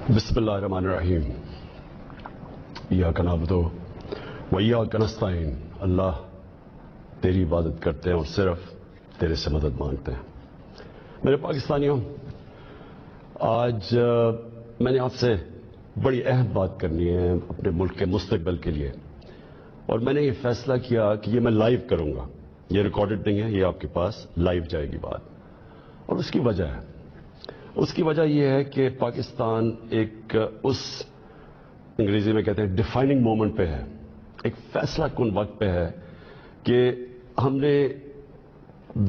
بسم اللہ الرحمن الرحیم ایاک نعبد و ایاک نستعین. اللہ تیری عبادت کرتے ہیں اور صرف تیرے سے مدد مانگتے ہیں. میرے پاکستانیوں، آج میں نے آپ سے بڑی اہم بات کرنی ہے اپنے ملک کے مستقبل کے لیے، اور میں نے یہ فیصلہ کیا کہ یہ میں لائیو کروں گا. یہ ریکارڈڈ نہیں ہے، یہ آپ کے پاس لائیو جائے گی بات. اور اس کی وجہ یہ ہے کہ پاکستان ایک اس انگریزی میں کہتے ہیں ڈیفائننگ مومنٹ پہ ہے، ایک فیصلہ کن وقت پہ ہے کہ ہم نے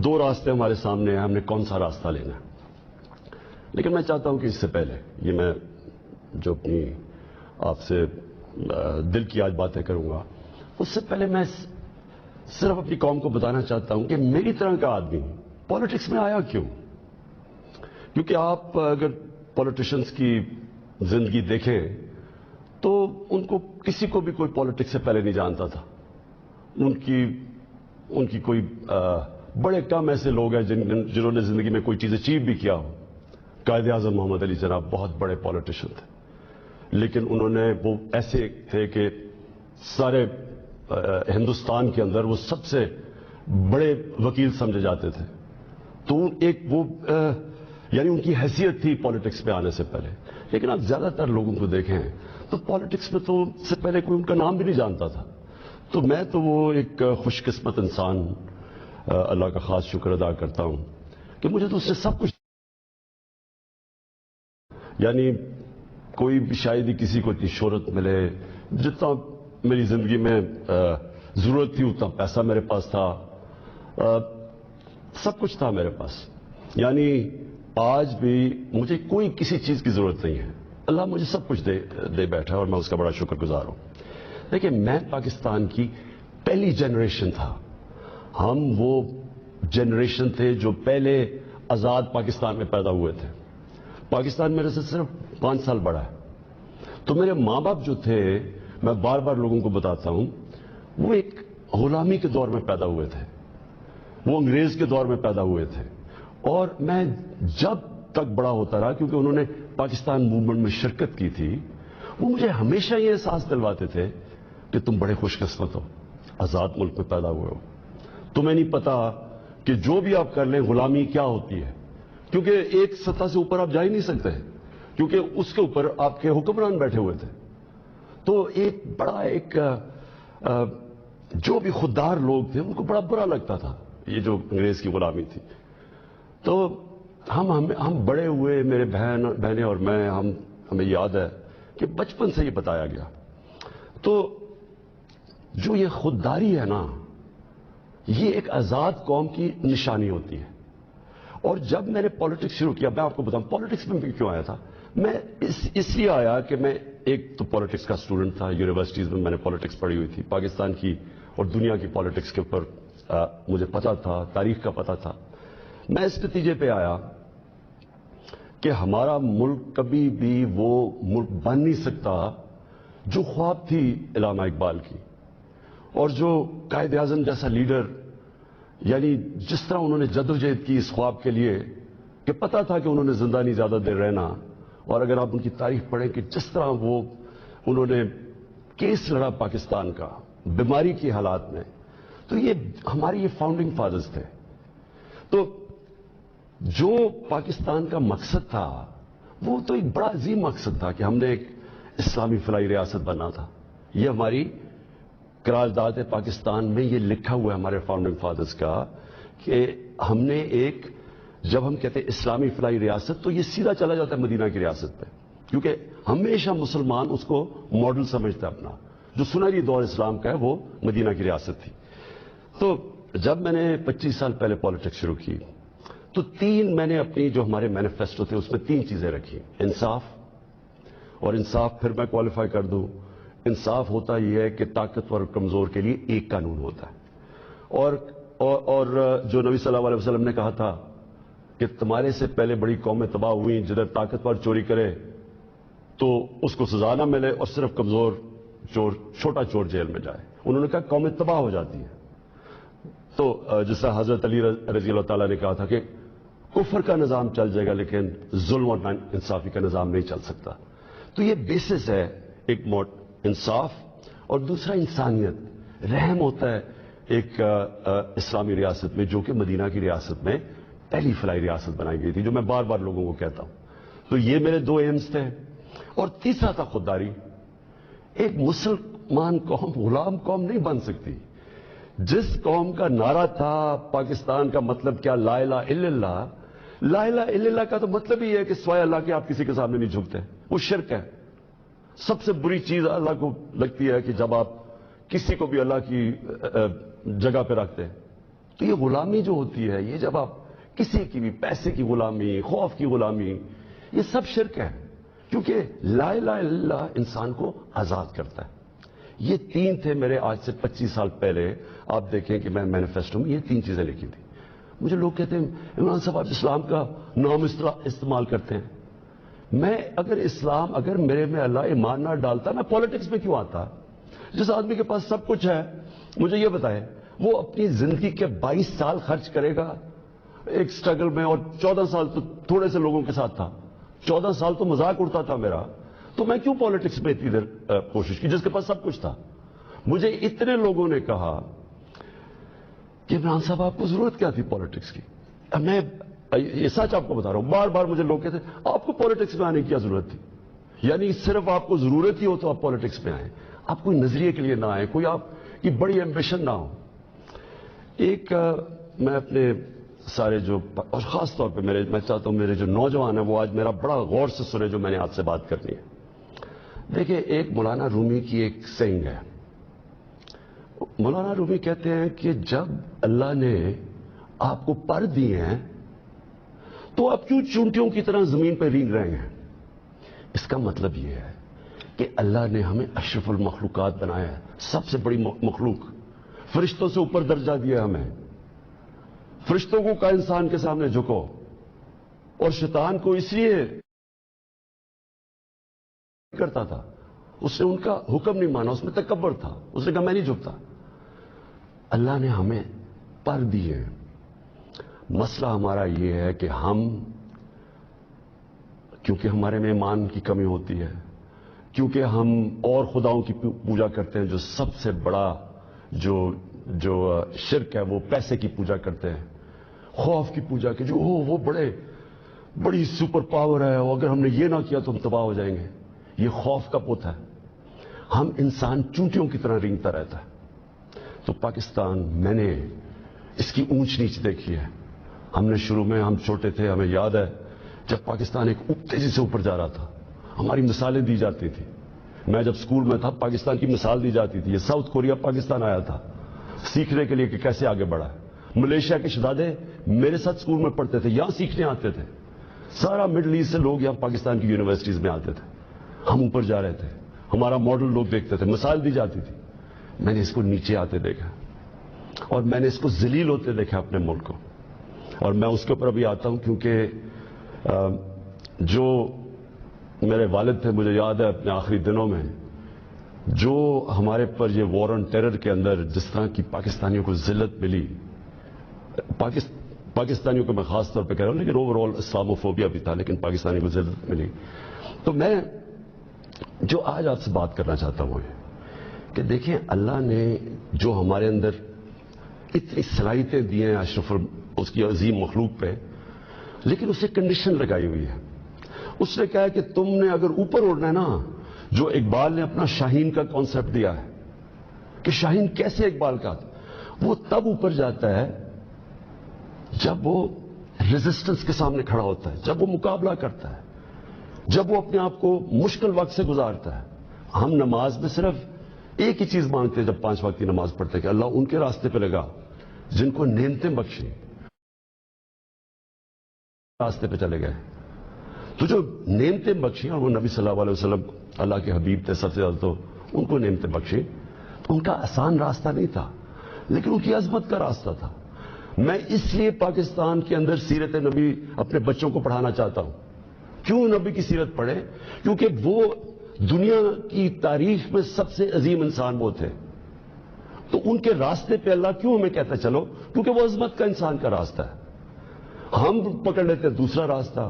دو راستے ہمارے سامنے ہیں، ہم نے کون سا راستہ لینا ہے. لیکن میں چاہتا ہوں کہ اس سے پہلے یہ میں جو اپنی آپ سے دل کی آج باتیں کروں گا، اس سے پہلے میں صرف اپنی قوم کو بتانا چاہتا ہوں کہ میری طرح کا آدمی پالیٹکس میں آیا کیوں. کیونکہ آپ اگر پولیٹیشنز کی زندگی دیکھیں تو ان کو کسی کو بھی کوئی پالیٹکس سے پہلے نہیں جانتا تھا. ان کی کوئی بڑے کم ایسے لوگ ہیں جنہوں نے زندگی میں کوئی چیز اچیو بھی کیا ہو. قائد اعظم محمد علی جناح بہت بڑے پالیٹیشین تھے، لیکن انہوں نے وہ ایسے تھے کہ سارے ہندوستان کے اندر وہ سب سے بڑے وکیل سمجھے جاتے تھے. تو ایک وہ یعنی ان کی حیثیت تھی پالیٹکس میں آنے سے پہلے. لیکن آپ زیادہ تر لوگوں کو دیکھیں تو پالیٹکس میں تو سے پہلے کوئی ان کا نام بھی نہیں جانتا تھا. تو میں تو وہ ایک خوش قسمت انسان، اللہ کا خاص شکر ادا کرتا ہوں کہ مجھے تو اس سے سب کچھ، یعنی کوئی بھی شاید ہی کسی کو اتنی شہرت ملے، جتنا میری زندگی میں ضرورت تھی اتنا پیسہ میرے پاس تھا، سب کچھ تھا میرے پاس. یعنی آج بھی مجھے کوئی کسی چیز کی ضرورت نہیں ہے. اللہ مجھے سب کچھ دے بیٹھا اور میں اس کا بڑا شکر گزار ہوں. دیکھیں، میں پاکستان کی پہلی جنریشن تھا. ہم وہ جنریشن تھے جو پہلے آزاد پاکستان میں پیدا ہوئے تھے. پاکستان میرے سے صرف 5 سال بڑا ہے. تو میرے ماں باپ جو تھے، میں بار بار لوگوں کو بتاتا ہوں، وہ ایک غلامی کے دور میں پیدا ہوئے تھے، وہ انگریز کے دور میں پیدا ہوئے تھے. اور میں جب تک بڑا ہوتا رہا، کیونکہ انہوں نے پاکستان موومنٹ میں شرکت کی تھی، وہ مجھے ہمیشہ یہ احساس دلواتے تھے کہ تم بڑے خوش قسمت ہو، آزاد ملک میں پیدا ہوئے ہو. تمہیں نہیں پتا کہ جو بھی آپ کر لیں غلامی کیا ہوتی ہے، کیونکہ ایک سطح سے اوپر آپ جا ہی نہیں سکتے، کیونکہ اس کے اوپر آپ کے حکمران بیٹھے ہوئے تھے. تو ایک بڑا جو بھی خوددار لوگ تھے ان کو بڑا برا لگتا تھا یہ جو انگریز کی غلامی تھی. تو ہم بڑے ہوئے، میرے بہنیں اور میں، ہمیں یاد ہے کہ بچپن سے یہ بتایا گیا. تو جو یہ خودداری ہے نا، یہ ایک آزاد قوم کی نشانی ہوتی ہے. اور جب میں نے پالیٹکس شروع کیا، میں آپ کو بتاؤں پالیٹکس میں کیوں آیا تھا. میں اس لیے آیا کہ میں ایک تو پالیٹکس کا اسٹوڈنٹ تھا. یونیورسٹیز میں نے پالیٹکس پڑھی ہوئی تھی، پاکستان کی اور دنیا کی پالیٹکس کے اوپر مجھے پتا تھا، تاریخ کا پتا تھا. میں اس نتیجے پہ آیا کہ ہمارا ملک کبھی بھی وہ ملک بن نہیں سکتا جو خواب تھی علامہ اقبال کی، اور جو قائد اعظم جیسا لیڈر، یعنی جس طرح انہوں نے جدوجہد کی اس خواب کے لیے کہ پتا تھا کہ انہوں نے زندہ نہیں زیادہ دیر رہنا. اور اگر آپ ان کی تاریخ پڑھیں کہ جس طرح انہوں نے کیس لڑا پاکستان کا بیماری کی حالات میں، تو یہ ہماری یہ فاؤنڈنگ فادرز تھے. تو جو پاکستان کا مقصد تھا وہ تو ایک بڑا عظیم مقصد تھا کہ ہم نے ایک اسلامی فلاحی ریاست بننا تھا. یہ ہماری قرارداد پاکستان میں یہ لکھا ہوا ہے ہمارے فاؤنڈنگ فادرز کا کہ ہم نے ایک، جب ہم کہتے ہیں اسلامی فلاحی ریاست تو یہ سیدھا چلا جاتا ہے مدینہ کی ریاست پہ، کیونکہ ہمیشہ مسلمان اس کو ماڈل سمجھتا ہے. اپنا جو سنہری دور اسلام کا ہے وہ مدینہ کی ریاست تھی. تو جب میں نے 25 سال پہلے پالیٹکس شروع کی تو میں نے اپنی جو ہمارے مینیفیسٹو تھے اس میں 3 چیزیں رکھی. انصاف، اور انصاف پھر میں کوالیفائی کر دوں، انصاف ہوتا یہ ہے کہ طاقتور اور کمزور کے لیے ایک قانون ہوتا ہے. اور جو نبی صلی اللہ علیہ وسلم نے کہا تھا کہ تمہارے سے پہلے بڑی قومیں تباہ ہوئیں، جدھر طاقتور چوری کرے تو اس کو سزا نہ ملے اور صرف کمزور چور، چھوٹا چور جیل میں جائے. انہوں نے کہا قومیں تباہ ہو جاتی ہیں. تو جس طرح حضرت علی رضی اللہ تعالیٰ نے کہا تھا کہ کفر کا نظام چل جائے گا لیکن ظلم اور انصافی کا نظام نہیں چل سکتا. تو یہ بیسس ہے ایک انصاف اور دوسرا انسانیت، رحم ہوتا ہے ایک اسلامی ریاست میں جو کہ مدینہ کی ریاست میں پہلی فلاحی ریاست بنائی گئی تھی، جو میں بار بار لوگوں کو کہتا ہوں۔ تو یہ میرے دو ایمز تھے، اور تیسرا تھا خودداری۔ ایک مسلمان قوم غلام قوم نہیں بن سکتی۔ جس قوم کا نعرہ تھا پاکستان کا مطلب کیا، لا الہ الا اللہ، لا الہ الا اللہ کا تو مطلب ہی ہے کہ سوائے اللہ کے آپ کسی کے سامنے نہیں جھکتے، وہ شرک ہے۔ سب سے بری چیز اللہ کو لگتی ہے کہ جب آپ کسی کو بھی اللہ کی جگہ پہ رکھتے ہیں، تو یہ غلامی جو ہوتی ہے، یہ جب آپ کسی کی بھی پیسے کی غلامی، خوف کی غلامی، یہ سب شرک ہے، کیونکہ لا الہ الا اللہ انسان کو آزاد کرتا ہے۔ یہ تین تھے میرے آج سے 25 سال پہلے، آپ دیکھیں کہ میں مینیفیسٹو میں یہ تین چیزیں لکھی تھی۔ مجھے لوگ کہتے ہیں عمران صاحب آپ اسلام کا نام استعمال کرتے ہیں۔ میں اگر میرے میں اللہ ایمان نہ ڈالتا، میں پالیٹکس میں کیوں آتا؟ جس آدمی کے پاس سب کچھ ہے، مجھے یہ بتائے وہ اپنی زندگی کے 22 سال خرچ کرے گا ایک سٹرگل میں، اور 14 سال تو تھوڑے سے لوگوں کے ساتھ تھا، 14 سال تو مذاق اڑتا تھا میرا، تو میں کیوں پالیٹکس میں اتنی دیر کوشش کی جس کے پاس سب کچھ تھا؟ مجھے اتنے لوگوں نے کہا کہ عمران صاحب آپ کو ضرورت کیا تھی پالیٹکس کی؟ میں یہ سچ آپ کو بتا رہا ہوں، بار بار مجھے لوگ کہتے ہیں آپ کو پالیٹکس میں آنے کی کیا ضرورت تھی؟ یعنی صرف آپ کو ضرورت ہی ہو تو آپ پالیٹکس میں آئیں، آپ کوئی نظریے کے لیے نہ آئیں، کوئی آپ کی بڑی ایمبیشن نہ ہو۔ ایک میں اپنے سارے جو، اور خاص طور پہ میں چاہتا ہوں میرے جو نوجوان ہیں وہ آج میرا بڑا غور سے سنے جو میں نے آپ سے بات کرنی ہے۔ دیکھیں، ایک مولانا رومی کی ایک سینگ ہے۔ مولانا رومی کہتے ہیں کہ جب اللہ نے آپ کو پر دیے ہیں تو آپ کیوں چونٹیوں کی طرح زمین پہ رینگ رہے ہیں؟ اس کا مطلب یہ ہے کہ اللہ نے ہمیں اشرف المخلوقات بنایا ہے، سب سے بڑی مخلوق، فرشتوں سے اوپر درجہ دیا ہمیں۔ فرشتوں کو کا انسان کے سامنے جھکو، اور شیطان کو اس لیے کرتا تھا، اس نے ان کا حکم نہیں مانا، اس میں تکبر تھا، اس نے کہا میں نہیں جھکتا۔ اللہ نے ہمیں پر دیے۔ مسئلہ ہمارا یہ ہے کہ ہم، کیونکہ ہمارے میں ایمان کی کمی ہوتی ہے، کیونکہ ہم اور خداؤں کی پوجا کرتے ہیں، جو سب سے بڑا جو شرک ہے وہ پیسے کی پوجا کرتے ہیں، خوف کی پوجا کی، جو وہ بڑی سپر پاور ہے، اور اگر ہم نے یہ نہ کیا تو ہم تباہ ہو جائیں گے۔ یہ خوف کا پوت ہے۔ ہم انسان چونٹیوں کی طرح رینگتا رہتا ہے۔ تو پاکستان، میں نے اس کی اونچ نیچ دیکھی ہے۔ ہم نے شروع میں، ہم چھوٹے تھے، ہمیں یاد ہے جب پاکستان ایک تیزی سے اوپر جا رہا تھا، ہماری مثالیں دی جاتی تھی۔ میں جب اسکول میں تھا پاکستان کی مثال دی جاتی تھی، یہ ساؤتھ کوریا پاکستان آیا تھا سیکھنے کے لیے کہ کیسے آگے بڑھا ہے۔ ملیشیا کے شہزادے میرے ساتھ اسکول میں پڑھتے تھے، یہاں سیکھنے آتے تھے۔ سارا مڈل ایسٹ سے لوگ یہاں پاکستان کی یونیورسٹیز میں آتے تھے، ہم اوپر جا رہے تھے، ہمارا ماڈل لوگ دیکھتے تھے، مثال دی جاتی تھی۔ میں نے اس کو نیچے آتے دیکھا، اور میں نے اس کو ذلیل ہوتے دیکھا اپنے ملک کو، اور میں اس کے اوپر ابھی آتا ہوں کیونکہ جو میرے والد تھے، مجھے یاد ہے اپنے آخری دنوں میں جو ہمارے پر یہ وار آن ٹیرر کے اندر جس طرح کی پاکستانیوں کو ذلت ملی، پاکستانیوں کو میں خاص طور پہ کہہ رہا ہوں، لیکن اوور آل اسلاموفوبیا بھی تھا، لیکن پاکستانیوں کو ذلت ملی۔ تو میں جو آج آپ سے بات کرنا چاہتا ہوں کہ دیکھیں، اللہ نے جو ہمارے اندر اتنی صلاحیتیں دی ہیں اشرف اس کی عظیم مخلوق پہ، لیکن اسے کنڈیشن لگائی ہوئی ہے۔ اس نے کہا کہ تم نے اگر اوپر اڑنا ہے نا، جو اقبال نے اپنا شاہین کا کانسیپٹ دیا ہے کہ شاہین کیسے اقبال کا، وہ تب اوپر جاتا ہے جب وہ ریزسٹنس کے سامنے کھڑا ہوتا ہے، جب وہ مقابلہ کرتا ہے، جب وہ اپنے آپ کو مشکل وقت سے گزارتا ہے۔ ہم نماز میں صرف ایک ہی چیز مانگتے ہیں جب 5 وقت کی نماز پڑھتے ہیں کہ اللہ ان کے راستے پہ لگا جن کو نعمتیں بخشیں، راستے پہ چلے گئے۔ تو جو نعمتیں بخشیں، اور وہ نبی صلی اللہ علیہ وسلم اللہ کے حبیب تھے سب سے زیادہ، تو ان کو نعمتیں بخشیں، ان کا آسان راستہ نہیں تھا، لیکن ان کی عظمت کا راستہ تھا۔ میں اس لیے پاکستان کے اندر سیرت نبی اپنے بچوں کو پڑھانا چاہتا ہوں۔ کیوں نبی کی سیرت پڑھیں؟ کیونکہ وہ دنیا کی تاریخ میں سب سے عظیم انسان وہ تھے، تو ان کے راستے پہ اللہ کیوں ہمیں کہتا ہے چلو؟ کیونکہ وہ عظمت کا انسان کا راستہ ہے۔ ہم پکڑ لیتے ہیں دوسرا راستہ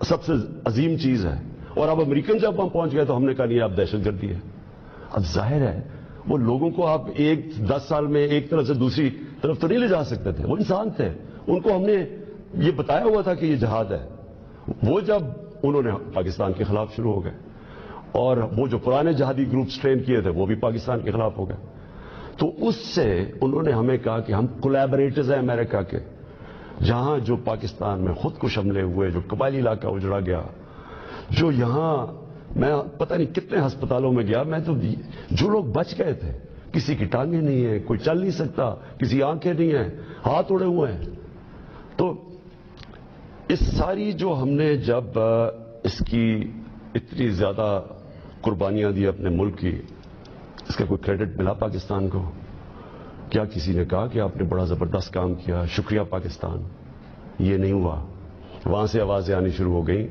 سب سے عظیم چیز ہے. اور اب امریکن جب وہاں پہنچ گئے تو ہم نے کہا نہیں آپ دہشت گردی ہے. اب ظاہر ہے وہ لوگوں کو آپ 10 سال میں ایک طرف سے دوسری طرف تو نہیں لے جا سکتے تھے. وہ انسان تھے, ان کو ہم نے یہ بتایا ہوا تھا کہ یہ جہاد ہے. وہ جب انہوں نے پاکستان کے خلاف شروع ہو گئے, اور وہ جو پرانے جہادی گروپس ٹرین کیے تھے وہ بھی پاکستان کے خلاف ہو گئے. تو اس سے انہوں نے ہمیں کہا کہ ہم کولیبریٹرز ہیں امریکہ کے, جہاں جو پاکستان میں خود کش حملے ہوئے, جو قبائلی علاقہ اجڑا گیا, جو یہاں میں پتہ نہیں کتنے ہسپتالوں میں گیا, میں تو جو لوگ بچ گئے تھے, کسی کی ٹانگیں نہیں ہیں, کوئی چل نہیں سکتا, کسی آنکھیں نہیں ہیں, ہاتھ اڑے ہوئے ہیں. تو اس ساری جو ہم نے جب اس کی اتنی زیادہ قربانیاں دی اپنے ملک کی, اس کا کوئی کریڈٹ ملا پاکستان کو؟ کیا کسی نے کہا کہ آپ نے بڑا زبردست کام کیا, شکریہ پاکستان؟ یہ نہیں ہوا. وہاں سے آوازیں آنی شروع ہو گئیں,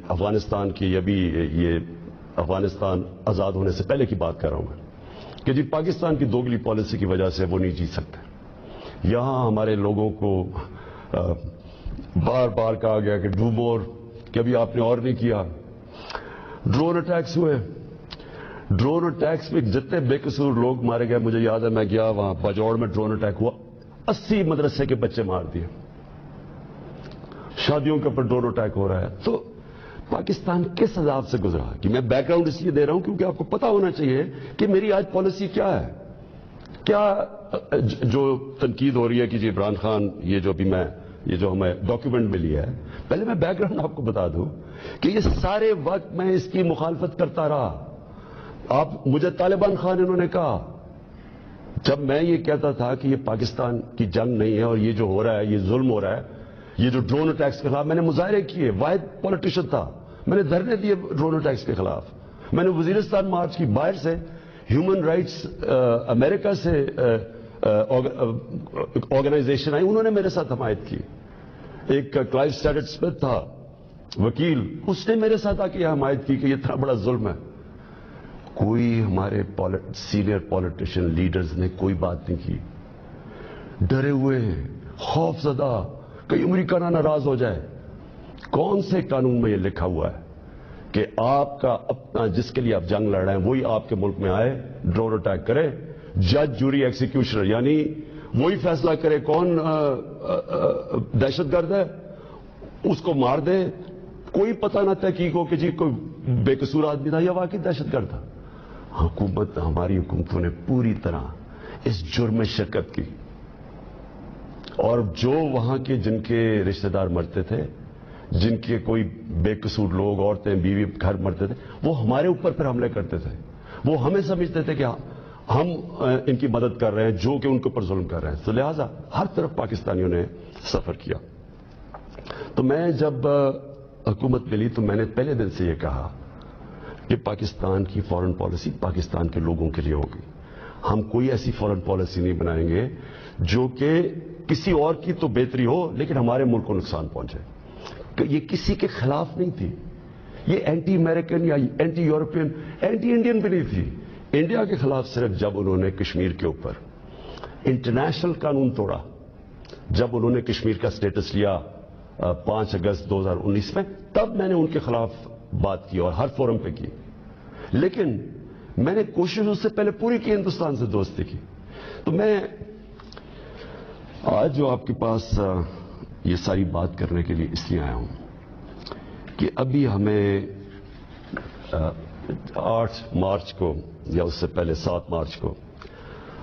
افغانستان کی, ابھی یہ افغانستان آزاد ہونے سے پہلے کی بات کر رہا ہوں میں, کہ جی پاکستان کی دوگلی پالیسی کی وجہ سے وہ نہیں جیت سکتے. یہاں ہمارے لوگوں کو بار بار کہا گیا کہ ڈو مور, کہ ابھی آپ نے اور نہیں کیا. ڈرون اٹیکس ہوئے, ڈرون اٹیکس میں جتنے بے قصور لوگ مارے گئے, مجھے یاد ہے میں گیا وہاں باجوڑ میں ڈرون اٹیک ہوا, 80 مدرسے کے بچے مار دیے. شادیوں کے اوپر ڈرون اٹیک ہو رہا ہے. تو پاکستان کس عذاب سے گزرا؟ کہ میں بیک گراؤنڈ اس لیے دے رہا ہوں کیونکہ آپ کو پتا ہونا چاہیے کہ میری آج پالیسی کیا ہے. کیا جو تنقید ہو رہی ہے کہ جی عمران خان, یہ جو ابھی میں یہ جو ہمیں ڈاکیومنٹ ملی ہے, پہلے میں بیک گراؤنڈ آپ کو بتا دوں کہ یہ سارے وقت میں اس کی مخالفت کرتا رہا. آپ مجھے طالبان خان انہوں نے کہا, جب میں یہ کہتا تھا کہ یہ پاکستان کی جنگ نہیں ہے اور یہ جو ہو رہا ہے یہ ظلم ہو رہا ہے, یہ جو ڈرون اٹیکس کے خلاف میں نے مظاہرے کیے, واحد پولیٹیشین تھا, میں نے دھرنے دیے ڈرون اٹیکس کے خلاف, میں نے وزیرستان مارچ کی, باہر سے ہیومن رائٹس امریکہ سے آرگنائزیشن آئی, انہوں نے میرے ساتھ حمایت کی. ایک کلائیو اسٹیٹس اسمتھ تھا وکیل, اس نے میرے ساتھ آ کے حمایت کی کہ یہ اتنا بڑا ظلم ہے. کوئی ہمارے سینئر پولیٹیشین لیڈرز نے کوئی بات نہیں کی, ڈرے ہوئے ہیں, خوف زدہ, کہیں امریکہ نہ ناراض ہو جائے. کون سے قانون میں یہ لکھا ہوا ہے کہ آپ کا اپنا جس کے لیے آپ جنگ لڑ رہے ہیں وہی آپ کے ملک میں آئے, ڈرون اٹیک کرے, جج جوری ایکسیکیوشنر, یعنی وہی فیصلہ کرے کون دہشت گرد ہے, اس کو مار دے, کوئی پتہ نہ تحقیق ہو کہ جی کوئی بے قصور آدمی تھا یا واقعی دہشت گرد تھا. حکومت, ہماری حکومتوں نے پوری طرح اس جرم میں شرکت کی, اور جو وہاں کے جن کے رشتہ دار مرتے تھے, جن کے کوئی بے قصور لوگ, عورتیں, بیوی, گھر مرتے تھے, وہ ہمارے اوپر پھر حملے کرتے تھے. وہ ہمیں سمجھتے تھے کہ ہم ان کی مدد کر رہے ہیں جو کہ ان کے اوپر ظلم کر رہے ہیں. تو لہذا ہر طرف پاکستانیوں نے سفر کیا. تو میں جب حکومت ملی تو میں نے پہلے دن سے یہ کہا کہ پاکستان کی فارن پالیسی پاکستان کے لوگوں کے لیے ہوگی. ہم کوئی ایسی فارن پالیسی نہیں بنائیں گے جو کہ کسی اور کی تو بہتری ہو لیکن ہمارے ملک کو نقصان پہنچے. یہ کسی کے خلاف نہیں تھی, یہ اینٹی امریکن یا اینٹی یورپین, اینٹی انڈین بھی نہیں تھی. انڈیا کے خلاف صرف جب انہوں نے کشمیر کے اوپر انٹرنیشنل قانون توڑا, جب انہوں نے کشمیر کا سٹیٹس لیا 5 اگست 2019 میں, تب میں نے ان کے خلاف بات کی اور ہر فورم پہ کی. لیکن میں نے کوشش اس سے پہلے پوری کی ہندوستان سے دوستی کی. تو میں آج جو آپ کے پاس یہ ساری بات کرنے کے لیے اس لیے آیا ہوں کہ ابھی ہمیں 8 مارچ کو یا اس سے پہلے 7 مارچ کو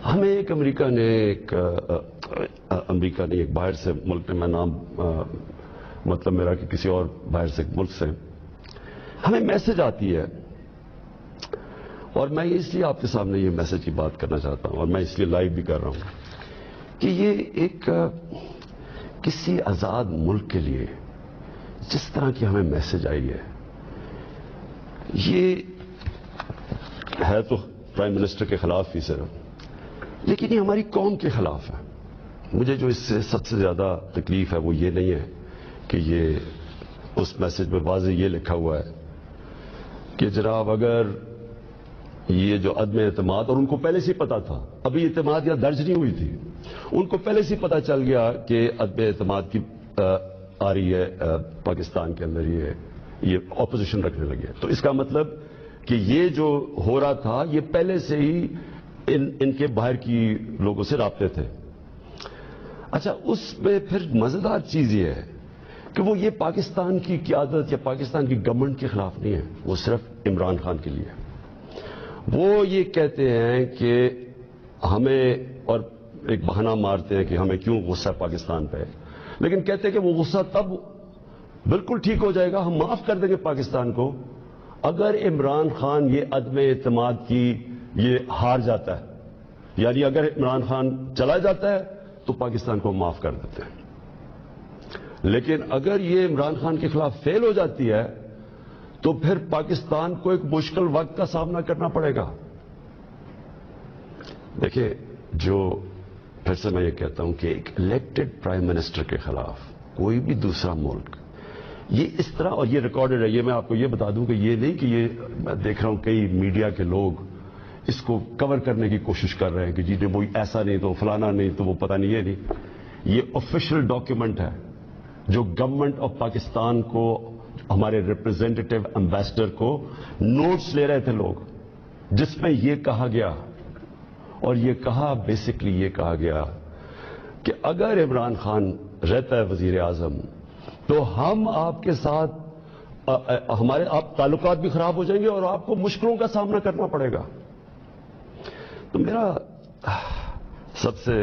ہمیں ایک امریکہ نے ایک باہر سے ملک نے, میں نام مطلب میرا کہ کسی اور باہر سے ملک سے ہمیں میسج آتی ہے, اور میں اس لیے آپ کے سامنے یہ میسج کی بات کرنا چاہتا ہوں اور میں اس لیے لائیو بھی کر رہا ہوں کہ یہ ایک کسی آزاد ملک کے لیے جس طرح کی ہمیں میسج آئی ہے, یہ ہے تو پرائم منسٹر کے خلاف ہی صرف, لیکن یہ ہماری قوم کے خلاف ہے. مجھے جو اس سے سب سے زیادہ تکلیف ہے وہ یہ نہیں ہے کہ یہ اس میسج میں واضح یہ لکھا ہوا ہے کہ جناب اگر یہ جو عدم اعتماد, اور ان کو پہلے سے پتا تھا, ابھی اعتماد یا درج نہیں ہوئی تھی, ان کو پہلے سے پتا چل گیا کہ عدم اعتماد کی آ رہی ہے پاکستان کے اندر، یہ اپوزیشن رکھنے لگے. تو اس کا مطلب کہ یہ جو ہو رہا تھا یہ پہلے سے ہی ان کے باہر کی لوگوں سے رابطے تھے. اچھا، اس میں پھر مزیدار چیز یہ ہے کہ وہ یہ پاکستان کی قیادت یا پاکستان کی گورنمنٹ کے خلاف نہیں ہے، وہ صرف عمران خان کے لیے. وہ یہ کہتے ہیں کہ ہمیں، اور ایک بہانہ مارتے ہیں کہ ہمیں کیوں غصہ پاکستان پہ ہے، لیکن کہتے ہیں کہ وہ غصہ تب بالکل ٹھیک ہو جائے گا، ہم معاف کر دیں گے پاکستان کو اگر عمران خان یہ عدم اعتماد کی یہ ہار جاتا ہے. یعنی اگر عمران خان چلا جاتا ہے تو پاکستان کو معاف کر دیتے ہیں، لیکن اگر یہ عمران خان کے خلاف فیل ہو جاتی ہے تو پھر پاکستان کو ایک مشکل وقت کا سامنا کرنا پڑے گا. دیکھیں، جو پھر سے میں یہ کہتا ہوں کہ ایک الیکٹڈ پرائم منسٹر کے خلاف کوئی بھی دوسرا ملک یہ اس طرح، اور یہ ریکارڈڈ ہے، یہ میں آپ کو یہ بتا دوں کہ یہ نہیں کہ یہ میں دیکھ رہا ہوں کئی میڈیا کے لوگ اس کو کور کرنے کی کوشش کر رہے ہیں کہ جی وہ ایسا نہیں تو فلانا نہیں تو وہ پتہ نہیں، یہ نہیں. یہ آفیشیل ڈاکیومنٹ ہے جو گورنمنٹ آف پاکستان کو، ہمارے ریپرزینٹیو ایمبیسڈر کو نوٹس لے رہے تھے لوگ، جس میں یہ کہا گیا، اور یہ کہا بیسکلی یہ کہا گیا کہ اگر عمران خان رہتا ہے وزیر اعظم تو ہم آپ کے ساتھ ہمارے آپ تعلقات بھی خراب ہو جائیں گے اور آپ کو مشکلوں کا سامنا کرنا پڑے گا. تو میرا سب سے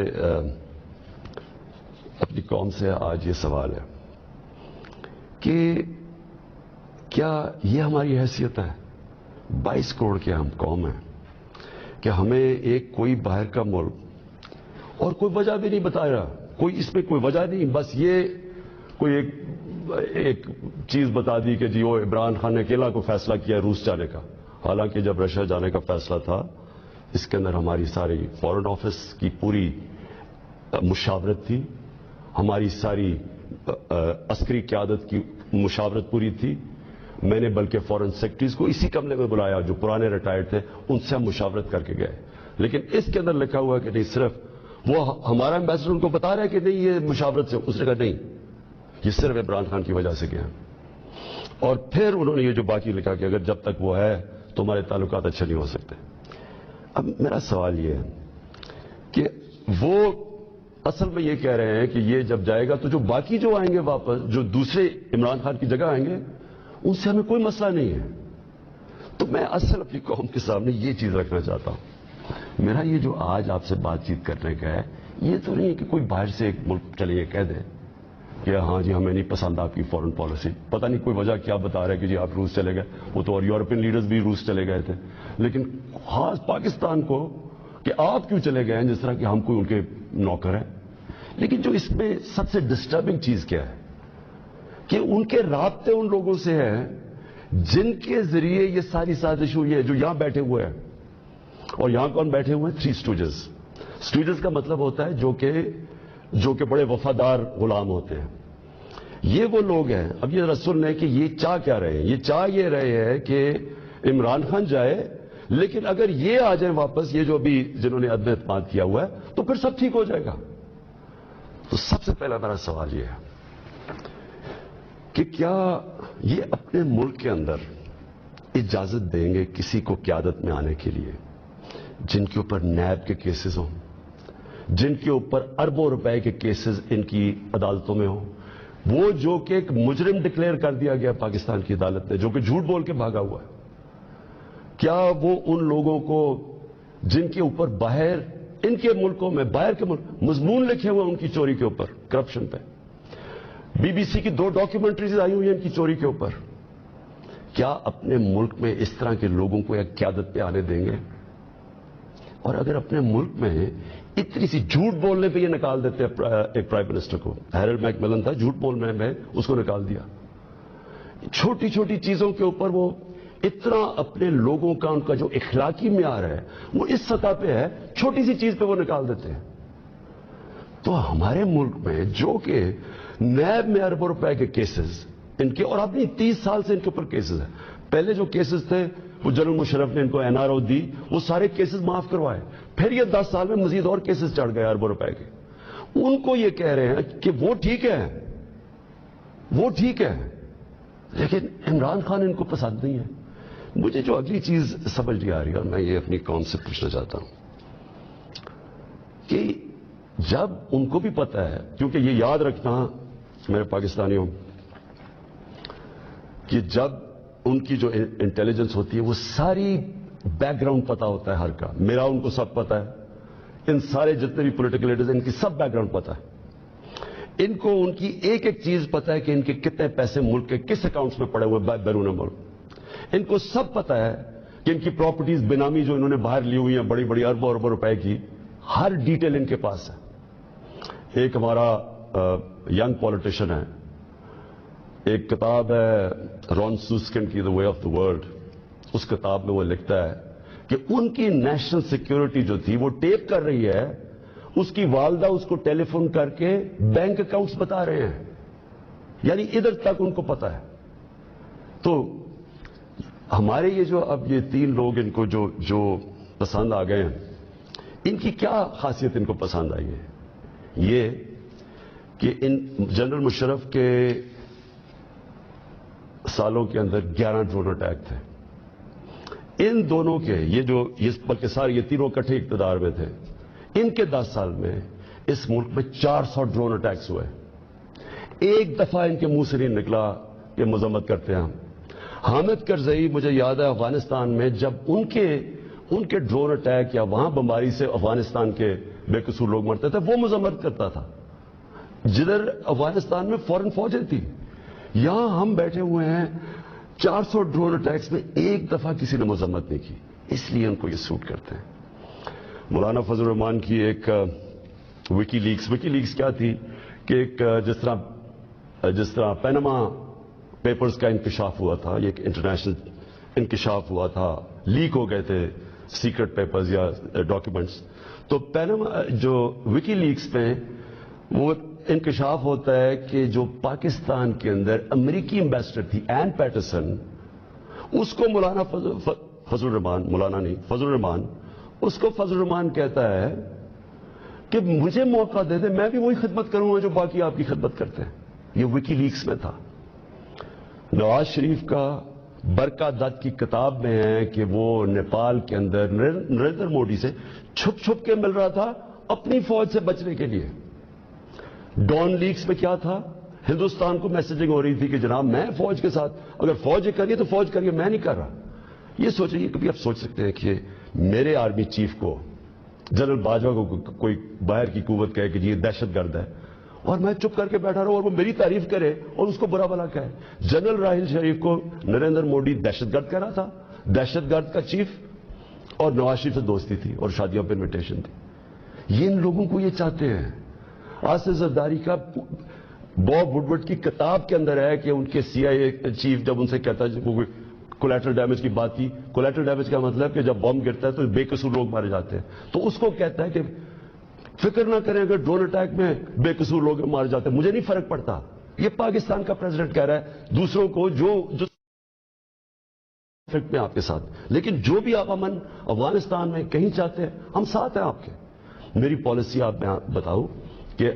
اپنی قوم سے آج یہ سوال ہے کہ کیا یہ ہماری حیثیت ہے؟ 22 کروڑ کے ہم قوم ہیں کہ ہمیں ایک کوئی باہر کا ملک، اور کوئی وجہ بھی نہیں بتا رہا، کوئی اس میں کوئی وجہ نہیں، بس یہ کوئی ایک چیز بتا دی کہ جی وہ عمران خان نے اکیلا کو فیصلہ کیا روس جانے کا. حالانکہ جب رشیا جانے کا فیصلہ تھا اس کے اندر ہماری ساری فورن آفس کی پوری مشاورت تھی، ہماری ساری عسکری قیادت کی مشاورت پوری تھی. میں نے بلکہ فورن سیکرٹریز کو اسی کمرے میں بلایا جو پرانے ریٹائرڈ تھے، ان سے ہم مشاورت کر کے گئے. لیکن اس کے اندر لکھا ہوا کہ نہیں، صرف وہ ہمارا ایمبیسڈر ان کو بتا رہا ہے کہ نہیں یہ مشاورت سے، اس نے کہا نہیں یہ صرف عمران خان کی وجہ سے گیا. اور پھر انہوں نے یہ جو باقی لکھا کہ اگر جب تک وہ ہے تو ہمارے تعلقات اچھے نہیں ہو سکتے. اب میرا سوال یہ ہے کہ وہ اصل میں یہ کہہ رہے ہیں کہ یہ جب جائے گا تو جو باقی جو آئیں گے واپس، جو دوسرے عمران خان کی جگہ آئیں گے، ان سے ہمیں کوئی مسئلہ نہیں ہے. تو میں اصل اپنی قوم کے سامنے یہ چیز رکھنا چاہتا ہوں. میرا یہ جو آج آپ سے بات چیت کرنے کا ہے، یہ تو نہیں ہے کہ کوئی باہر سے ایک ملک چلے یہ کہہ دے کہ ہاں جی ہمیں نہیں پسند آپ کی فورن پالیسی، پتہ نہیں کوئی وجہ کیا بتا رہے کہ جی آپ روس چلے گئے. وہ تو اور یورپین لیڈرز بھی روس چلے گئے تھے، لیکن خاص پاکستان کو کہ آپ کیوں چلے گئے ہیں، جس طرح کہ ہم کوئی ان کے نوکر ہیں. لیکن جو اس میں سب سے ڈسٹربنگ چیز کیا ہے کہ ان کے رابطے ان لوگوں سے ہیں جن کے ذریعے یہ ساری سازش ہوئی ہے، جو یہاں بیٹھے ہوئے ہیں. اور یہاں کون بیٹھے ہوئے ہیں؟ 3 اسٹوجز. اسٹوجز کا مطلب ہوتا ہے جو کہ بڑے وفادار غلام ہوتے ہیں. یہ وہ لوگ ہیں. اب یہ رسول نے کہ یہ چاہ کیا رہے ہیں؟ یہ چاہ یہ رہے ہیں کہ عمران خان جائے، لیکن اگر یہ آ جائیں واپس، یہ جو ابھی جنہوں نے عدم اعتماد کیا ہوا ہے، تو پھر سب ٹھیک ہو جائے گا. تو سب سے پہلا میرا سوال یہ ہے کہ کیا یہ اپنے ملک کے اندر اجازت دیں گے کسی کو قیادت میں آنے کے لیے جن کے اوپر نیب کے کیسز ہوں، جن کے اوپر اربوں روپے کے کیسز ان کی عدالتوں میں ہوں، وہ جو کہ ایک مجرم ڈکلیئر کر دیا گیا پاکستان کی عدالت نے، جو کہ جھوٹ بول کے بھاگا ہوا ہے؟ کیا وہ ان لوگوں کو جن کے اوپر باہر ان کے ملکوں میں، باہر کے ملک مضمون لکھے ہوئے ان کی چوری کے اوپر، کرپشن پہ، BBC کی 2 ڈاکیومنٹریز آئی ہوئی ہیں ان کی چوری کے اوپر، کیا اپنے ملک میں اس طرح کے لوگوں کو ایک قیادت پہ آنے دیں گے؟ اور اگر اپنے ملک میں اتنی سی جھوٹ بولنے پہ یہ نکال دیتے ایک پرائم منسٹر کو، ہیرلڈ میک ملن تھا، جھوٹ بولنے میں اس کو نکال دیا. چھوٹی چھوٹی چیزوں کے اوپر وہ اتنا اپنے لوگوں کا، ان کا جو اخلاقی معیار ہے وہ اس سطح پہ ہے، چھوٹی سی چیز پہ وہ نکال دیتے ہیں. تو ہمارے ملک میں جو کہ نیب میں اربوں روپے کے کیسز ان کے، اور ابھی 30 سال سے ان کے اوپر کیسز ہیں. پہلے جو کیسز تھے وہ جنرل مشرف نے ان کو NRO دی، وہ سارے کیسز معاف کروائے. پھر یہ 10 سال میں مزید اور کیسز چڑھ گئے اربوں روپے کے. ان کو یہ کہہ رہے ہیں کہ وہ ٹھیک ہے، وہ ٹھیک ہے، لیکن عمران خان ان کو پسند نہیں ہے. مجھے جو اگلی چیز سمجھ نہیں آ رہی، اور میں یہ اپنی قوم سے پوچھنا چاہتا ہوں کہ جب ان کو بھی پتا ہے، کیونکہ یہ یاد رکھنا میرے پاکستانیوں کہ جب ان کی جو انٹیلیجنس ہوتی ہے وہ ساری بیک گراؤنڈ پتا ہوتا ہے ہر کا. میرا ان کو سب پتا ہے، ان سارے جتنے بھی پولیٹیکل لیڈرز ان کی سب بیک گراؤنڈ پتا ہے. ان کو ان کی ایک ایک چیز پتا ہے کہ ان کے کتنے پیسے ملک کے کس اکاؤنٹس میں پڑے ہوئے بیرون ملک. ان کو سب پتا ہے کہ ان کی پراپرٹیز بینامی جو انہوں نے باہر لی ہوئی ہیں بڑی بڑی اربوں اربوں روپے کی، ہر ڈیٹیل ان کے پاس ہے. ایک ہمارا ینگ پولیٹیشین ہے، ایک کتاب ہے رون سوسکن کی دا وے آف دا ورلڈ. اس کتاب میں وہ لکھتا ہے کہ ان کی نیشنل سیکیورٹی جو تھی وہ ٹیپ کر رہی ہے، اس کی والدہ اس کو ٹیلی فون کر کے بینک اکاؤنٹس بتا رہے ہیں، یعنی ادھر تک ان کو پتا ہے. تو ہمارے یہ جو اب یہ 3 لوگ ان کو جو پسند آ گئے ہیں، ان کی کیا خاصیت ان کو پسند آئی ہے؟ یہ کہ ان جنرل مشرف کے سالوں کے اندر 11 ڈرون اٹیک تھے. ان دونوں کے بلکہ سارے یہ تینوں اکٹھے اقتدار میں تھے. ان کے 10 سال میں اس ملک میں 400 ڈرون اٹیکس ہوئے. ایک دفعہ ان کے منہ سے نہیں نکلا کہ مذمت کرتے ہیں ہم. حامد کرزئی مجھے یاد ہے افغانستان میں جب ان کے ڈرون اٹیک یا وہاں بمباری سے افغانستان کے بے قصور لوگ مرتے تھے وہ مذمت کرتا تھا. جدھر افغانستان میں فورن فوجیں تھی، یہاں ہم بیٹھے ہوئے ہیں 400 ڈرون اٹیکس میں ایک دفعہ کسی نے مذمت نہیں کی. اس لیے ان کو یہ سوٹ کرتے ہیں. مولانا فضل الرحمان کی ایک وکی لیکس کیا تھی کہ ایک جس طرح پینما پیپرز کا انکشاف ہوا تھا، یہ ایک انٹرنیشنل انکشاف ہوا تھا، لیک ہو گئے تھے سیکرٹ پیپرز یا ڈاکیومنٹس. تو پینما جو وکی لیکس میں وہ انکشاف ہوتا ہے کہ جو پاکستان کے اندر امریکی ایمبیسڈر تھی این پیٹرسن، اس کو مولانا فضل الرحمان، مولانا نہیں فضل الرحمان، اس کو فضل الرحمان کہتا ہے کہ مجھے موقع دے دے، میں بھی وہی خدمت کروں گا جو باقی آپ کی خدمت کرتے ہیں. یہ وکی لیکس میں تھا. نواز شریف کا برکا دت کی کتاب میں ہے کہ وہ نیپال کے اندر نریندر مودی سے چھپ چھپ کے مل رہا تھا اپنی فوج سے بچنے کے لیے. ڈان لیکس میں کیا تھا؟ ہندوستان کو میسجنگ ہو رہی تھی کہ جناب میں فوج کے ساتھ، اگر فوج کریے تو فوج کریے، میں نہیں کر رہا. یہ سوچ رہی ہے، کبھی آپ سوچ سکتے ہیں کہ میرے آرمی چیف کو، جنرل باجوہ کو کوئی باہر کی قوت کہے کہ جی یہ دہشت گرد ہے، اور میں چپ کر کے بیٹھا رہا اور وہ میری تعریف کرے اور اس کو برا بھلا کہے. جنرل راحیل شریف کو نریندر مودی دہشت گرد کہہ رہا تھا، دہشت گرد کا چیف، اور نواز شریف سے دوستی تھی اور شادیوں پہ انویٹیشن تھی. یہ ان لوگوں کو یہ چاہتے ہیں. آصف زرداری کا باب وڈورڈ کی کتاب کے اندر ہے کہ ان کے سی آئی اے چیف جب ان سے کہتا ہے وہ کولیٹرل ڈیمیج کی بات کی، کولیٹرل ڈیمیج کا مطلب کہ جب بم گرتا ہے تو بے قصور لوگ مارے جاتے ہیں، تو اس کو کہتا ہے کہ فکر نہ کریں اگر ڈرون اٹیک میں بے قصور لوگ مارے جاتے ہیں مجھے نہیں فرق پڑتا. یہ پاکستان کا پریزیڈنٹ کہہ رہا ہے دوسروں کو جو فکر میں آپ کے ساتھ، لیکن جو بھی آپ امن افغانستان میں کہیں چاہتے ہیں ہم ساتھ ہیں آپ کے. میری پالیسی آپ میں بتاؤں کہ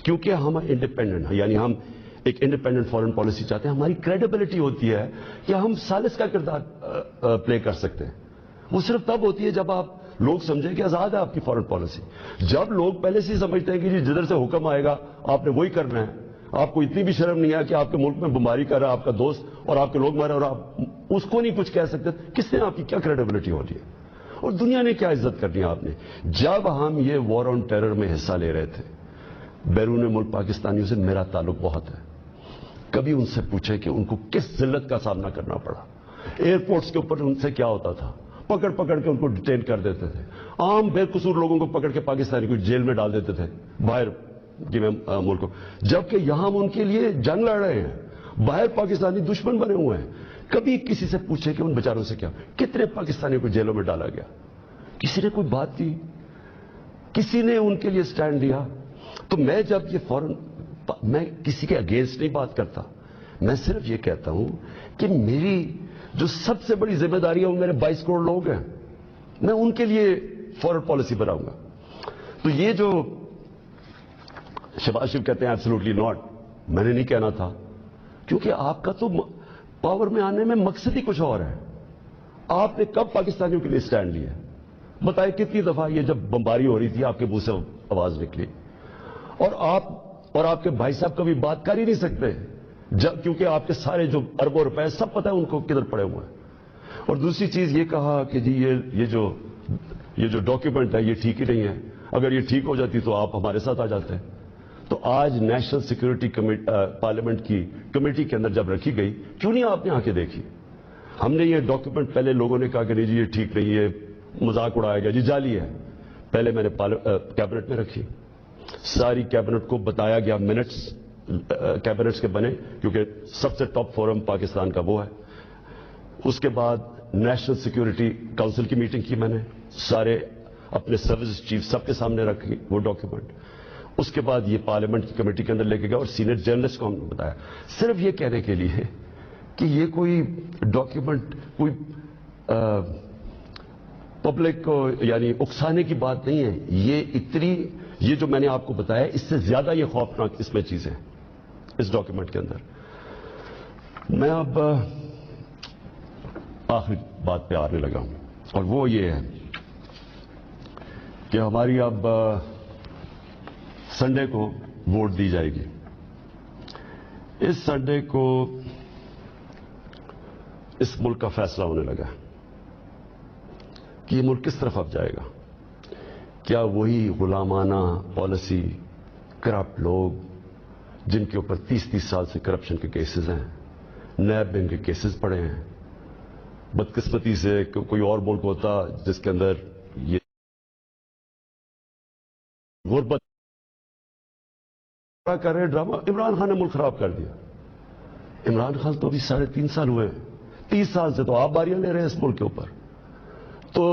کیونکہ ہم انڈیپینڈنٹ ہیں، یعنی ہم ایک انڈیپینڈنٹ فارن پالیسی چاہتے ہیں، ہماری کریڈیبلٹی ہوتی ہے کہ ہم ثالث کا کردار پلے کر سکتے ہیں. وہ صرف تب ہوتی ہے جب آپ لوگ سمجھیں کہ آزاد ہے آپ کی فارن پالیسی. جب لوگ پہلے سے ہی سمجھتے ہیں کہ جی جدھر سے حکم آئے گا آپ نے وہی کرنا ہے، آپ کو اتنی بھی شرم نہیں ہے کہ آپ کے ملک میں بمباری کر رہا ہے آپ کا دوست اور آپ کے لوگ مارے اور آپ اس کو نہیں کچھ کہہ سکتے، کس نے آپ کی کیا کریڈیبلٹی ہو رہی ہے اور دنیا نے کیا عزت کرنی ہے آپ نے. جب ہم یہ وار آن ٹیرر میں حصہ لے رہے تھے، بیرون ملک پاکستانیوں سے میرا تعلق بہت ہے. کبھی ان سے پوچھے کہ ان کو کس ذلت کا سامنا کرنا پڑا. ایئرپورٹس کے اوپر ان سے کیا ہوتا تھا، پکڑ پکڑ کے ان کو ڈیٹین کر دیتے تھے. عام بے قصور لوگوں کو پکڑ کے پاکستانی کو جیل میں ڈال دیتے تھے باہر ملکوں، جبکہ یہاں ہم ان کے لیے جنگ لڑ رہے ہیں، باہر پاکستانی دشمن بنے ہوئے ہیں. کبھی کسی سے پوچھے کہ ان بیچاروں سے کیا، کتنے پاکستانیوں کو جیلوں میں ڈالا گیا، کسی نے کوئی بات کی، کسی نے ان کے لیے سٹینڈ لیا. تو میں جب یہ فوراً میں کسی کے اگینسٹ نہیں بات کرتا، میں صرف یہ کہتا ہوں کہ میری جو سب سے بڑی ذمہ داری ہے وہ میرے 22 کروڑ لوگ ہیں، میں ان کے لیے فورن پالیسی بناؤں گا. تو یہ جو شہباز شریف کہتے ہیں ایبسولوٹلی ناٹ، میں نے نہیں کہنا تھا, کیونکہ آپ کا تو پاور میں آنے میں مقصد ہی کچھ اور ہے. آپ نے کب پاکستانیوں کے لیے سٹینڈ لیا؟ بتائیں کتنی دفعہ یہ جب بمباری ہو رہی تھی آپ کے منہ سے آواز نکلی, اور آپ کے بھائی صاحب کبھی بات کر ہی نہیں سکتے, کیونکہ آپ کے سارے جو اربوں روپے سب پتہ ہے ان کو کدھر پڑے ہوئے ہیں. اور دوسری چیز یہ کہا کہ جی یہ جو ڈاکیومنٹ ہے یہ ٹھیک ہی نہیں ہے, اگر یہ ٹھیک ہو جاتی تو آپ ہمارے ساتھ آ جاتے ہیں. تو آج نیشنل سیکورٹی پارلیمنٹ کی کمیٹی کے اندر جب رکھی گئی, کیوں نہیں آپ نے آ کے دیکھی؟ ہم نے یہ ڈاکیومنٹ پہلے لوگوں نے کہا کہ نہیں جی یہ ٹھیک نہیں ہے, مذاق اڑایا گیا, جی جعلی ہے. پہلے میں نے کیبنٹ میں رکھی, ساری کیبنٹ کو بتایا گیا, منٹس کیبنٹس کے بنے, کیونکہ سب سے ٹاپ فورم پاکستان کا وہ ہے. اس کے بعد نیشنل سیکورٹی کاؤنسل کی میٹنگ کی میں نے, سارے اپنے سروس چیف سب کے سامنے رکھی وہ ڈاکیومنٹ. اس کے بعد یہ پارلیمنٹ کی کمیٹی کے اندر لے کے گیا اور سینئر جرنلسٹ کو ہم نے بتایا, صرف یہ کہنے کے لیے کہ یہ کوئی ڈاکیومنٹ کوئی پبلک کو یعنی اکسانے کی بات نہیں ہے. یہ جو میں نے آپ کو بتایا اس سے زیادہ یہ خوفناک اس میں چیزیں اس ڈاکیومنٹ کے اندر. میں اب آخری بات پہ آنے لگا ہوں, اور وہ یہ ہے کہ ہماری اب سنڈے کو ووٹ دی جائے گی. اس سنڈے کو اس ملک کا فیصلہ ہونے لگا کہ یہ ملک کس طرف اب جائے گا. کیا وہی غلامانہ پالیسی, کرپٹ لوگ جن کے اوپر 30 سال سے کرپشن کے کیسز ہیں, نیب میں ان کے کیسز پڑے ہیں, بدقسمتی سے کوئی اور ملک ہوتا جس کے اندر یہ غربت کر رہے ڈرامہ, عمران خان نے ملک خراب کر دیا. عمران خان تو ابھی 3.5 سال ہوئے ہیں, 30 سال سے تو آپ باریاں لے رہے ہیں اس ملک کے اوپر. تو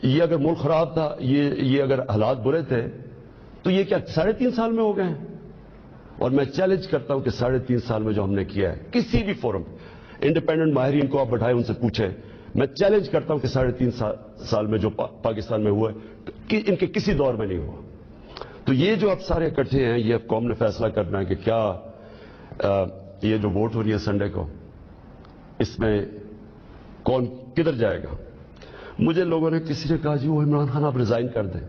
یہ اگر ملک خراب تھا, یہ اگر حالات برے تھے تو یہ کیا 3.5 سال میں ہو گئے ہیں؟ اور میں چیلنج کرتا ہوں کہ 3.5 سال میں جو ہم نے کیا ہے کسی بھی فورم, انڈیپینڈنٹ ماہرین کو آپ بٹھائیں ان سے پوچھیں, میں چیلنج کرتا ہوں کہ 3.5 سال میں جو پاکستان میں ہوا ہے ان کے کسی دور میں نہیں ہوا. تو یہ جو اب سارے اکٹھے ہیں, یہ اب قوم نے فیصلہ کرنا ہے کہ کیا یہ جو ووٹ ہو رہی ہے سنڈے کو, اس میں کون کدھر جائے گا. مجھے لوگوں نے کسی نے کہا جی وہ عمران خان آپ ریزائن کر دیں.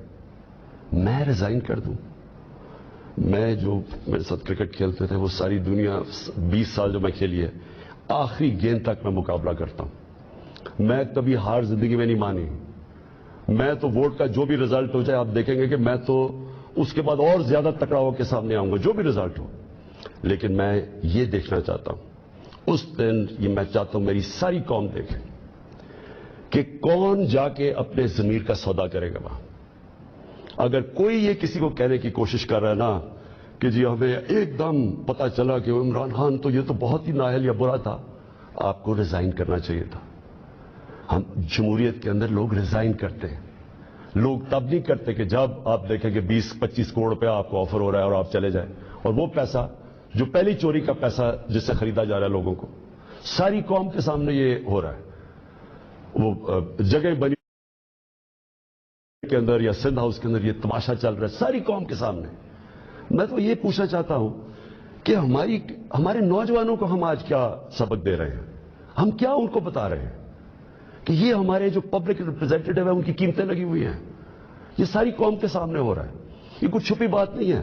میں ریزائن کر دوں؟ میں جو میرے ساتھ کرکٹ کھیلتے تھے وہ ساری دنیا 20 سال جو میں کھیلی ہے, آخری گیند تک میں مقابلہ کرتا ہوں. میں کبھی ہار زندگی میں نہیں مانی. میں تو ووٹ کا جو بھی رزلٹ ہو جائے آپ دیکھیں گے کہ میں تو اس کے بعد اور زیادہ تکڑا ہو کے سامنے آؤں گا جو بھی رزلٹ ہو. لیکن میں یہ دیکھنا چاہتا ہوں اس دن, یہ میں چاہتا ہوں میری ساری قوم دیکھے کہ کون جا کے اپنے ضمیر کا سودا کرے گا وہاں. اگر کوئی یہ کسی کو کہنے کی کوشش کر رہا ہے نا کہ جی ہمیں ایک دم پتا چلا کہ عمران خان تو یہ تو بہت ہی نااہل یا برا تھا, آپ کو ریزائن کرنا چاہیے تھا. ہم جمہوریت کے اندر لوگ ریزائن کرتے ہیں. لوگ تب نہیں کرتے کہ جب آپ دیکھیں کہ 20-25 کروڑ روپے آپ کو آفر ہو رہا ہے اور آپ چلے جائیں, اور وہ پیسہ جو پہلی چوری کا پیسہ جس سے خریدا جا رہا ہے لوگوں کو, ساری قوم کے سامنے یہ ہو رہا ہے. وہ جگہ بنی کے اندر یا سندھ ہاؤس کے اندر یہ تماشا چل رہا ہے ساری قوم کے سامنے. میں تو یہ پوچھنا چاہتا ہوں کہ ہمارے نوجوانوں کو ہم آج کیا سبق دے رہے ہیں, ہم کیا ان کو بتا رہے ہیں کہ یہ ہمارے جو پبلک ریپرزینٹیٹیو ہیں ان کی قیمتیں لگی ہوئی ہیں. یہ ساری قوم کے سامنے ہو رہا ہے, یہ کچھ چھپی بات نہیں ہے.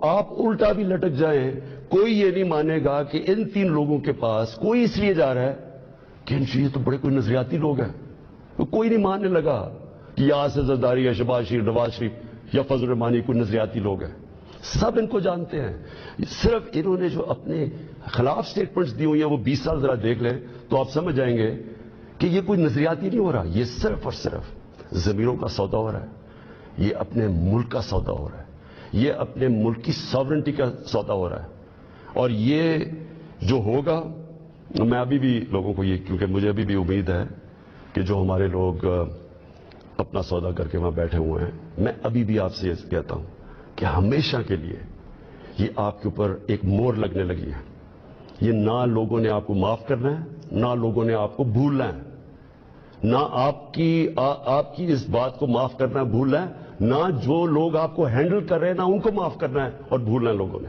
آپ الٹا بھی لٹک جائیں, کوئی یہ نہیں مانے گا کہ ان 3 لوگوں کے پاس کوئی اس لیے جا رہا ہے کہ یہ تو بڑے کوئی نظریاتی لوگ ہیں. کوئی نہیں ماننے لگا کہ یاسر زرداری یا شہباز شریف, نواز شریف یا فضل الرحمانی کوئی نظریاتی لوگ ہیں. سب ان کو جانتے ہیں. صرف انہوں نے جو اپنے خلاف سٹیٹمنٹس دی ہوئی ہیں وہ 20 سال ذرا دیکھ لیں تو آپ سمجھ جائیں گے کہ یہ کوئی نظریاتی نہیں ہو رہا, یہ صرف اور صرف ضمیروں کا سودا ہو رہا ہے. یہ اپنے ملک کا سودا ہو رہا ہے, یہ اپنے ملک کی ساورنٹی کا سودا ہو رہا ہے. اور یہ جو ہوگا, میں ابھی بھی لوگوں کو یہ, کیونکہ مجھے ابھی بھی امید ہے کہ جو ہمارے لوگ اپنا سودا کر کے وہاں بیٹھے ہوئے ہیں, میں ابھی بھی آپ سے یہ کہتا ہوں کہ ہمیشہ کے لیے یہ آپ کے اوپر ایک مور لگنے لگی ہے. یہ نہ لوگوں نے آپ کو معاف کرنا ہے, نہ لوگوں نے آپ کو بھولنا ہے, نہ آپ کی اس بات کو معاف کرنا ہے بھولنا ہے, نہ جو لوگ آپ کو ہینڈل کر رہے ہیں نہ ان کو معاف کرنا ہے اور بھولنا ہے لوگوں نے.